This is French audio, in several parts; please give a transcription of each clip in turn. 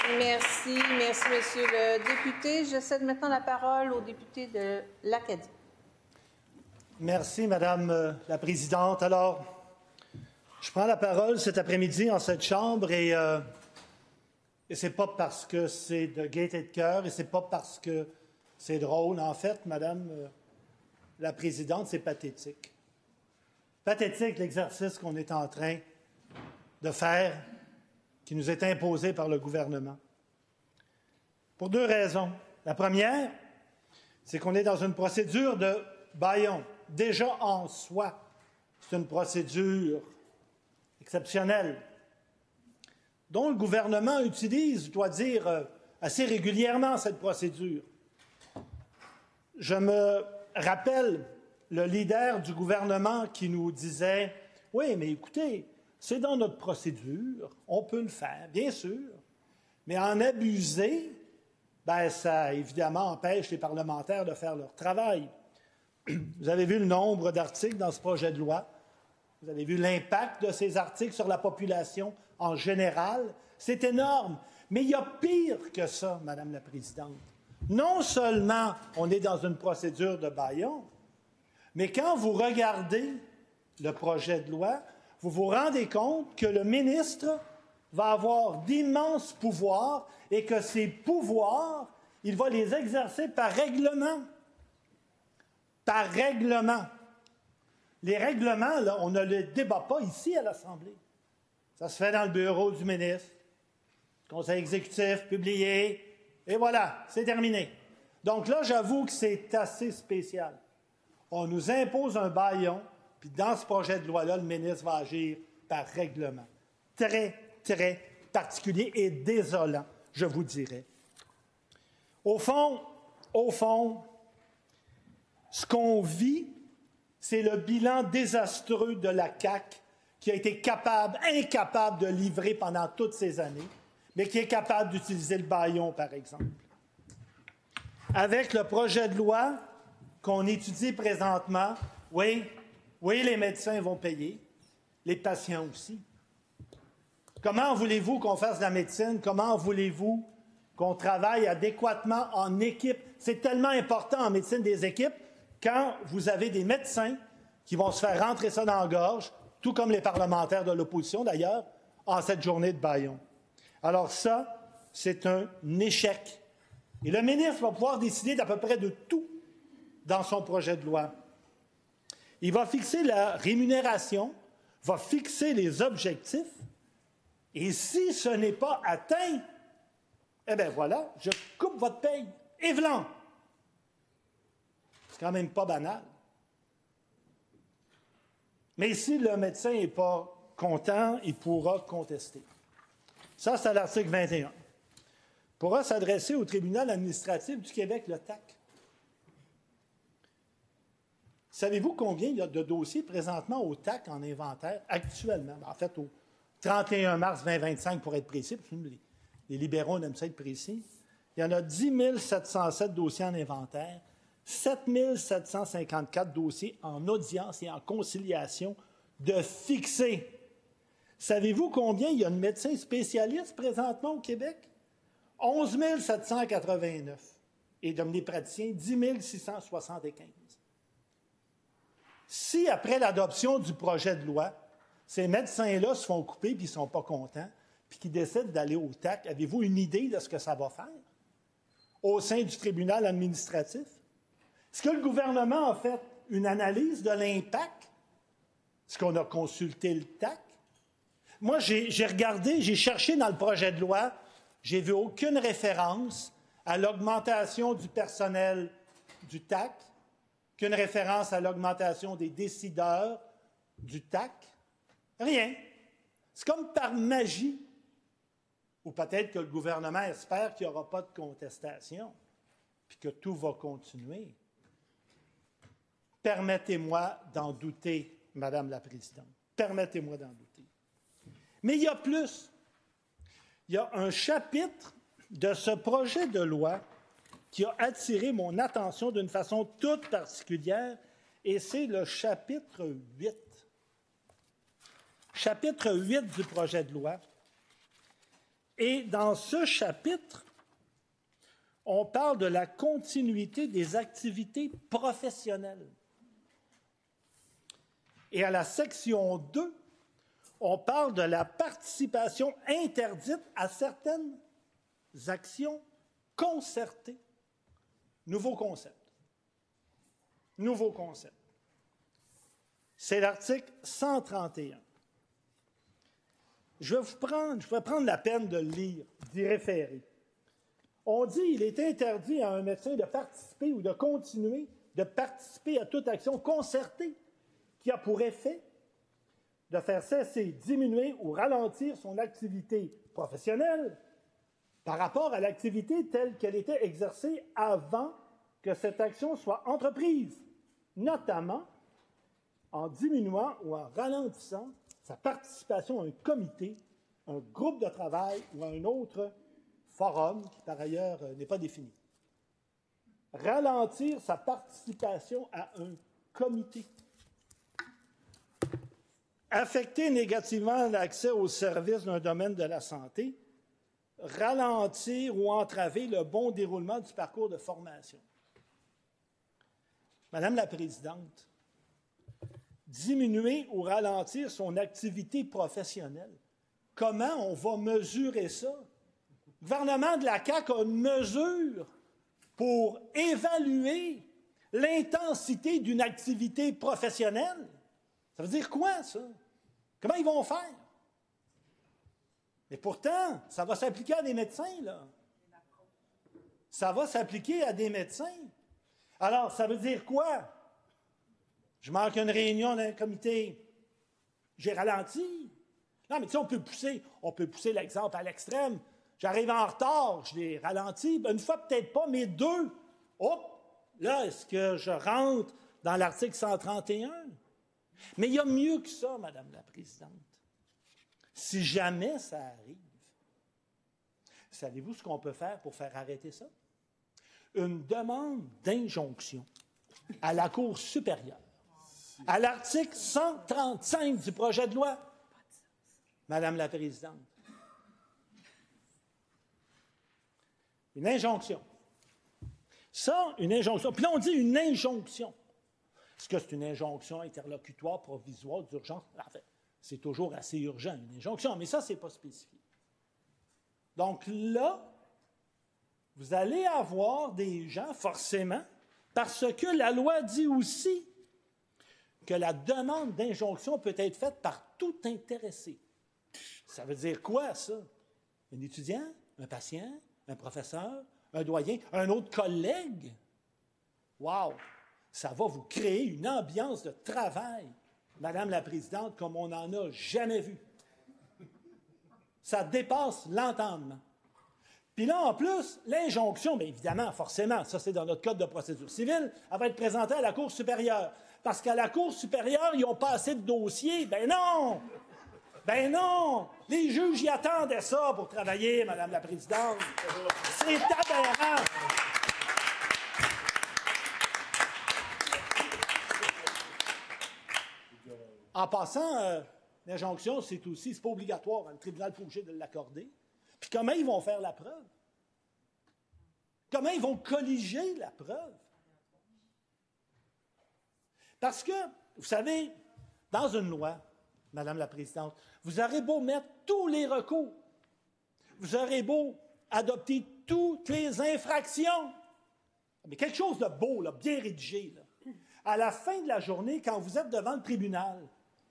Merci, Monsieur le député. Je cède maintenant la parole au député de l'Acadie. Merci, Madame la Présidente. Alors, je prends la parole cet après-midi en cette Chambre et ce n'est pas parce que c'est de gaieté de cœur et ce n'est pas parce que c'est drôle. En fait, Madame la Présidente, c'est pathétique. Pathétique l'exercice qu'on est en train de faire, qui nous est imposé par le gouvernement. Pour deux raisons. La première, c'est qu'on est dans une procédure de bâillon. Déjà en soi, c'est une procédure exceptionnelle, dont le gouvernement utilise, je dois dire, assez régulièrement cette procédure. Je me rappelle le leader du gouvernement qui nous disait « Oui, mais écoutez, c'est dans notre procédure, on peut le faire, bien sûr, mais en abuser, bien, ça évidemment empêche les parlementaires de faire leur travail. » Vous avez vu le nombre d'articles dans ce projet de loi. Vous avez vu l'impact de ces articles sur la population en général. C'est énorme. Mais il y a pire que ça, Madame la Présidente. Non seulement on est dans une procédure de bâillon, mais quand vous regardez le projet de loi, vous vous rendez compte que le ministre va avoir d'immenses pouvoirs et que ces pouvoirs, il va les exercer par règlement. Par règlement. Les règlements, là, on ne les débat pas ici à l'Assemblée. Ça se fait dans le bureau du ministre, conseil exécutif, publié, et voilà, c'est terminé. Donc là, j'avoue que c'est assez spécial. On nous impose un bâillon, puis dans ce projet de loi-là, le ministre va agir par règlement. Très, très particulier et désolant, je vous dirais. Au fond, ce qu'on vit, c'est le bilan désastreux de la CAQ qui a été incapable de livrer pendant toutes ces années, mais qui est capable d'utiliser le bâillon, par exemple. Avec le projet de loi qu'on étudie présentement, oui, les médecins vont payer, les patients aussi. Comment voulez-vous qu'on fasse de la médecine? Comment voulez-vous qu'on travaille adéquatement en équipe? C'est tellement important en médecine des équipes quand vous avez des médecins qui vont se faire rentrer ça dans la gorge, tout comme les parlementaires de l'opposition d'ailleurs, en cette journée de bâillon. Alors ça, c'est un échec. Et le ministre va pouvoir décider d'à peu près de tout dans son projet de loi. Il va fixer la rémunération, va fixer les objectifs, et si ce n'est pas atteint, eh bien voilà, je coupe votre paye. Et v'lan! C'est quand même pas banal. Mais si le médecin n'est pas content, il pourra contester. Ça, c'est à l'article 21. Il pourra s'adresser au tribunal administratif du Québec, le TAC. Savez-vous combien il y a de dossiers présentement au TAC en inventaire actuellement? En fait, au 31 mars 2025, pour être précis, parce que les libéraux aiment ça être précis. Il y en a 10 707 dossiers en inventaire, 7 754 dossiers en audience et en conciliation de fixés. Savez-vous combien il y a de médecins spécialistes présentement au Québec? 11 789. Et d'omnipraticiens, 10 675. Si, après l'adoption du projet de loi, ces médecins-là se font couper puis ils ne sont pas contents, puis qu'ils décident d'aller au TAC, avez-vous une idée de ce que ça va faire au sein du tribunal administratif? Est-ce que le gouvernement a fait une analyse de l'impact? Est-ce qu'on a consulté le TAC? Moi, j'ai regardé, j'ai cherché dans le projet de loi, j'ai vu aucune référence à l'augmentation du personnel du TAC, aucune référence à l'augmentation des décideurs du TAC. Rien. C'est comme par magie. Ou peut-être que le gouvernement espère qu'il n'y aura pas de contestation, puis que tout va continuer. Permettez-moi d'en douter, Madame la Présidente. Permettez-moi d'en douter. Mais il y a plus. Il y a un chapitre de ce projet de loi qui a attiré mon attention d'une façon toute particulière, et c'est le chapitre 8. Chapitre 8 du projet de loi, Et dans ce chapitre, on parle de la continuité des activités professionnelles. Et à la section 2, on parle de la participation interdite à certaines actions concertées. Nouveau concept. Nouveau concept. C'est l'article 131. Je vais prendre la peine de le lire, d'y référer. On dit qu'il est interdit à un médecin de participer ou de continuer de participer à toute action concertée qui a pour effet de faire cesser, diminuer ou ralentir son activité professionnelle par rapport à l'activité telle qu'elle était exercée avant que cette action soit entreprise, notamment en diminuant ou en ralentissant sa participation à un comité, un groupe de travail ou à un autre forum qui, par ailleurs, n'est pas défini. Ralentir sa participation à un comité. Affecter négativement l'accès aux services d'un domaine de la santé. Ralentir ou entraver le bon déroulement du parcours de formation. Madame la Présidente, diminuer ou ralentir son activité professionnelle. Comment on va mesurer ça? Le gouvernement de la CAQ a une mesure pour évaluer l'intensité d'une activité professionnelle. Ça veut dire quoi, ça? Comment ils vont faire? Mais pourtant, ça va s'appliquer à des médecins, là. Ça va s'appliquer à des médecins. Alors, ça veut dire quoi? Je manque une réunion d'un comité. J'ai ralenti. Non, mais tu sais, on peut pousser l'exemple à l'extrême. J'arrive en retard, je l'ai ralenti. Une fois, peut-être pas, mais deux. Hop! Là, est-ce que je rentre dans l'article 131? Mais il y a mieux que ça, Madame la Présidente. Si jamais ça arrive, savez-vous ce qu'on peut faire pour faire arrêter ça? Une demande d'injonction à la Cour supérieure, à l'article 135 du projet de loi. Madame la Présidente, une injonction. Ça, une injonction. Puis là, on dit une injonction. Est-ce que c'est une injonction interlocutoire, provisoire, d'urgence? En fait, c'est toujours assez urgent, une injonction, mais ça, ce n'est pas spécifié. Donc là, vous allez avoir des gens, forcément, parce que la loi dit aussi que la demande d'injonction peut être faite par tout intéressé. Ça veut dire quoi, ça? Un étudiant, un patient, un professeur, un doyen, un autre collègue? Wow! Ça va vous créer une ambiance de travail, Madame la Présidente, comme on n'en a jamais vu. Ça dépasse l'entendement. Puis là, en plus, l'injonction, bien évidemment, forcément, ça c'est dans notre code de procédure civile, elle va être présentée à la Cour supérieure. Parce qu'à la Cour supérieure, ils n'ont pas assez de dossiers. Ben non! Ben non! Les juges y attendaient ça pour travailler, Madame la Présidente. C'est aberrant! En passant, l'injonction, c'est pas obligatoire. Le tribunal n'est pas obligé de l'accorder. Puis comment ils vont faire la preuve? Comment ils vont colliger la preuve? Parce que, vous savez, dans une loi, Madame la Présidente, vous aurez beau mettre tous les recours, vous aurez beau adopter toutes les infractions, mais quelque chose de beau, là, bien rédigé, là. À la fin de la journée, quand vous êtes devant le tribunal,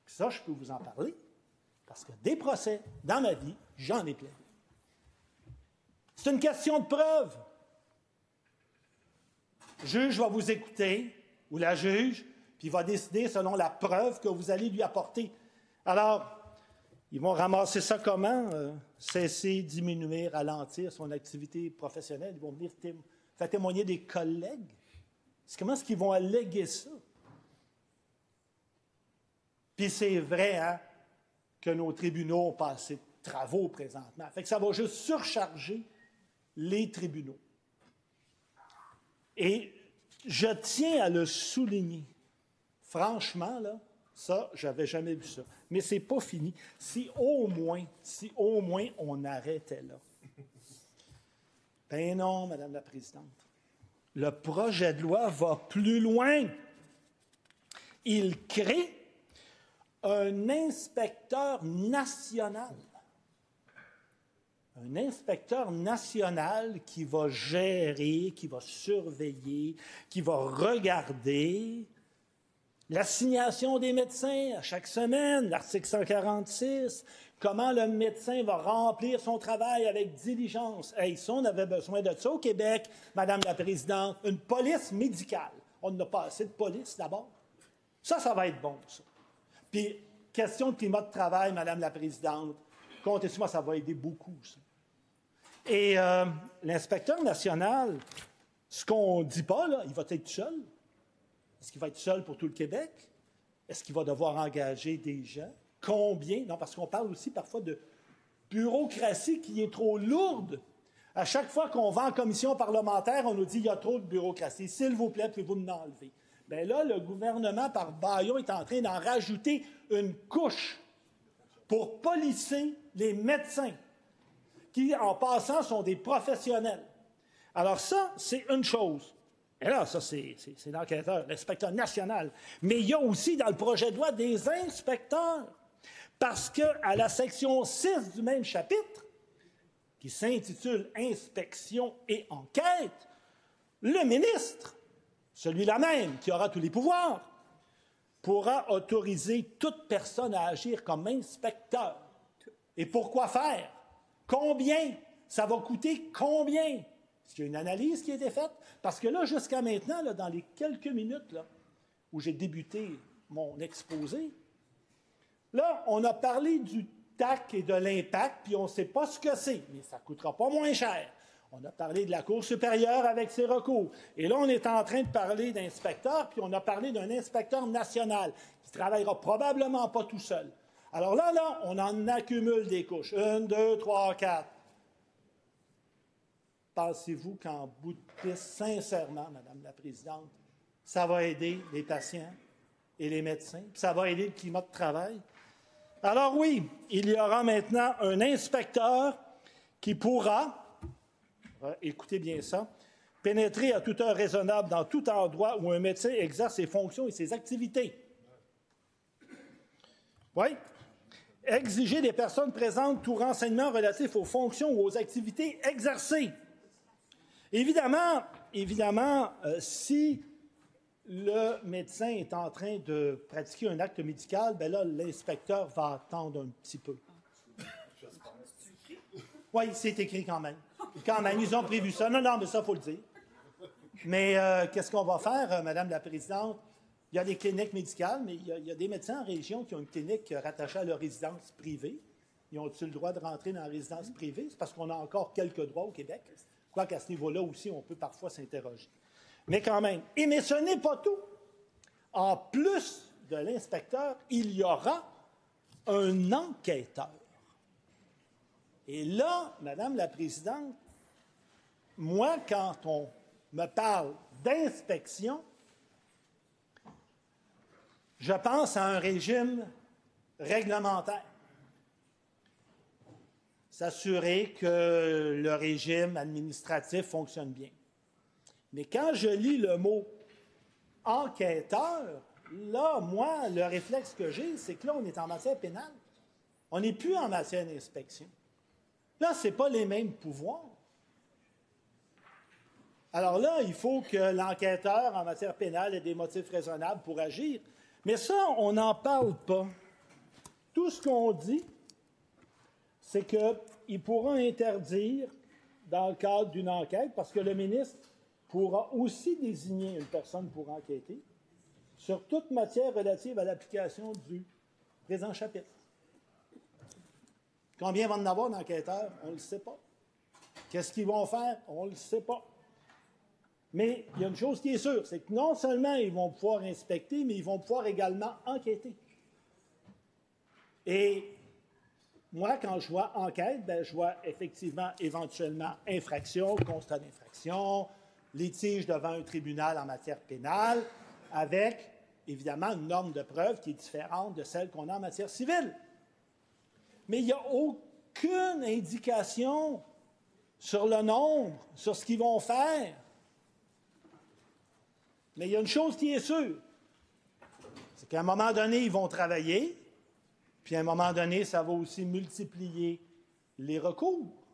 ça, je peux vous en parler, parce que des procès, dans ma vie, j'en ai plein. C'est une question de preuve. Le juge va vous écouter, ou la juge, puis il va décider selon la preuve que vous allez lui apporter. Alors, ils vont ramasser ça comment? Cesser, diminuer, ralentir son activité professionnelle. Ils vont venir faire témoigner des collègues. Comment est-ce qu'ils vont alléguer ça? Puis c'est vrai, hein, que nos tribunaux ont pas assez de travaux présentement. Fait que ça va juste surcharger les tribunaux. Et je tiens à le souligner. Franchement, là, Ça, j'avais jamais vu ça. Mais c'est pas fini. Si au moins on arrêtait là. Ben non, Madame la Présidente. Le projet de loi va plus loin. Il crée un inspecteur national. Un inspecteur national qui va gérer, qui va surveiller, qui va regarder l'assignation des médecins à chaque semaine, l'article 146, comment le médecin va remplir son travail avec diligence. Hey, ça, on avait besoin de ça au Québec, Madame la Présidente, une police médicale. On n'a pas assez de police d'abord. Ça va être bon, ça. Puis, question de climat de travail, Madame la Présidente, comptez sur moi, ça va aider beaucoup, ça. Et l'inspecteur national, ce qu'on ne dit pas, là, il va être seul. Est-ce qu'il va être seul pour tout le Québec? Est-ce qu'il va devoir engager des gens? Combien? Non, parce qu'on parle aussi parfois de bureaucratie qui est trop lourde. À chaque fois qu'on va en commission parlementaire, on nous dit qu'il y a trop de bureaucratie. S'il vous plaît, pouvez-vous nous enlever? Bien là, le gouvernement, par bâillon, est en train d'en rajouter une couche pour policer les médecins qui, en passant, sont des professionnels. Alors ça, c'est une chose. Et là, ça, c'est l'enquêteur, l'inspecteur national. Mais il y a aussi dans le projet de loi des inspecteurs. Parce qu'à la section 6 du même chapitre, qui s'intitule « Inspection et enquête », le ministre, celui-là même qui aura tous les pouvoirs, pourra autoriser toute personne à agir comme inspecteur. Et pourquoi faire? Combien? Ça va coûter combien? Est-ce qu'il y a une analyse qui a été faite? Parce que là, jusqu'à maintenant, là, dans les quelques minutes là, où j'ai débuté mon exposé, là, on a parlé du TAC et de l'impact, puis on ne sait pas ce que c'est, mais ça ne coûtera pas moins cher. On a parlé de la Cour supérieure avec ses recours. Et là, on est en train de parler d'inspecteurs, puis on a parlé d'un inspecteur national qui ne travaillera probablement pas tout seul. Alors là, on en accumule des couches. 1, 2, 3, 4. Pensez-vous qu'en bout de piste, sincèrement, Madame la Présidente, ça va aider les patients et les médecins, puis ça va aider le climat de travail? Alors oui, il y aura maintenant un inspecteur qui pourra, écoutez bien ça, pénétrer à toute heure raisonnable dans tout endroit où un médecin exerce ses fonctions et ses activités. Oui. Exiger des personnes présentes tout renseignement relatif aux fonctions ou aux activités exercées. Évidemment, si le médecin est en train de pratiquer un acte médical, bien là, l'inspecteur va attendre un petit peu. Oui, c'est écrit quand même. Quand même, ils ont prévu ça. Non, mais ça, il faut le dire. Mais qu'est-ce qu'on va faire, Madame la Présidente? Il y a des cliniques médicales, mais il y a des médecins en région qui ont une clinique rattachée à leur résidence privée. Ils ont-ils le droit de rentrer dans la résidence privée? C'est parce qu'on a encore quelques droits au Québec. Quoiqu'à ce niveau-là aussi, on peut parfois s'interroger. Mais quand même. Mais ce n'est pas tout. En plus de l'inspecteur, il y aura un enquêteur. Et là, Madame la Présidente, moi, quand on me parle d'inspection, je pense à un régime réglementaire. S'assurer que le régime administratif fonctionne bien. Mais quand je lis le mot « enquêteur », là, moi, le réflexe que j'ai, c'est que là, on est en matière pénale. On n'est plus en matière d'inspection. Là, ce n'est pas les mêmes pouvoirs. Alors là, il faut que l'enquêteur en matière pénale ait des motifs raisonnables pour agir. Mais ça, on n'en parle pas. Tout ce qu'on dit, c'est qu'il pourra interdire, dans le cadre d'une enquête, parce que le ministre pourra aussi désigner une personne pour enquêter sur toute matière relative à l'application du présent chapitre. Combien vont en avoir d'enquêteurs? On ne le sait pas. Qu'est-ce qu'ils vont faire? On ne le sait pas. Mais il y a une chose qui est sûre, c'est que non seulement ils vont pouvoir inspecter, mais ils vont pouvoir également enquêter. Et moi, quand je vois enquête, bien, je vois effectivement, éventuellement, infraction, constat d'infraction, litige devant un tribunal en matière pénale, avec évidemment une norme de preuve qui est différente de celle qu'on a en matière civile. Mais il n'y a aucune indication sur le nombre, sur ce qu'ils vont faire. Mais il y a une chose qui est sûre, c'est qu'à un moment donné, ils vont travailler, puis à un moment donné, ça va aussi multiplier les recours.